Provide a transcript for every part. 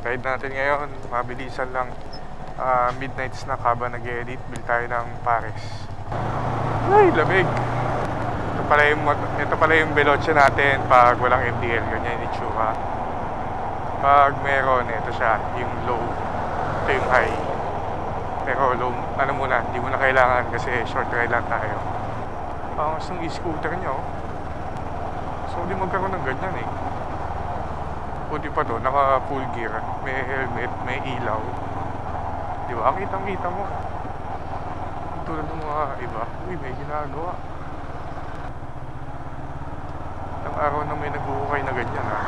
Ride natin ngayon, mabilisan lang. Midnight snack habang nag-edit. Bil tayo ng pares. Ay, lamig. Ito pala yung Veloce natin pag walang MDL. Ganyan yung itsura. Pag meron, ito siya, yung low. Ito yung high. Pero low, ano muna, hindi mo na kailangan kasi short ride lang tayo. Pangas ng e-scooter nyo. So, hindi magkaroon ng ganyan eh. Buti pa to, naka full gear. May helmet, may ilaw. Di ba? Kitang-kita mo. Tulad ng mga iba. Uy, may ginagawa. Ang araw na may nag-uukay na ganyan ha.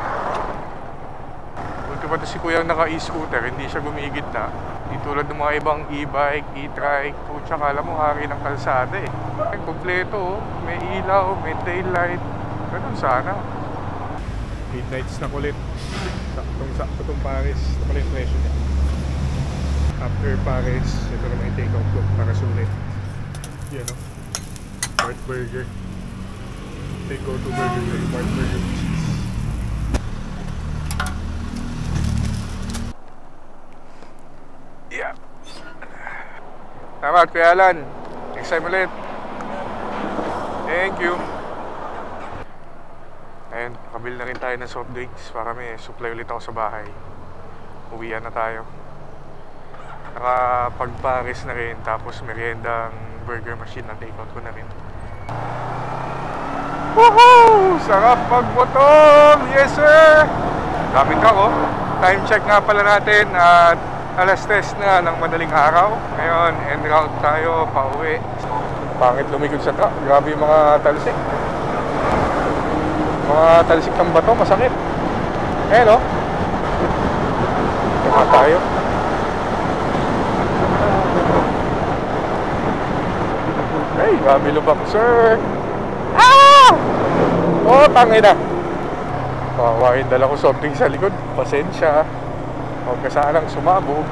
Buti pa to si Kuya naka e-scooter, hindi siya gumigit na. Di tulad ng mga ibang e-bike, e-trike. Tsaka alam mo, hari ng kalsada eh. Kompleto, may ilaw, may taillight. Ganun sana. Midnight snack ulit. Saktong-sakto tong Paris. Ito pala yung presyo niya. After Paris, ito naman yung take-out ko para sulit. Yan o. Mart Burger. Take-out to burger yung Mart Burger cheese. Yeah. Tama, Kuya Alan. Next time ulit. Thank you. Ayun, nakabili na rin tayo ng soft drinks para may supply ulit ako sa bahay. Uwian na tayo. Nakapag-Paris na rin, tapos meriendang burger machine na take-out ko na rin. Woohoo! Sarap pagmotor! Yes sir! Daming ako. Time check nga pala natin at alas 3 na ng madaling araw. Ngayon, en route tayo, pauwi. Pangit lumikod sa truck. Grabe yung mga talsik. Mga talsik ng bato, masakit. Eh no? Tama tayo. Hey, grabe lubak sir. Ah! Oh, tangina. Kawain dala ko soft drink sa likod. Pasensya. Huwag ka sanang sumabog.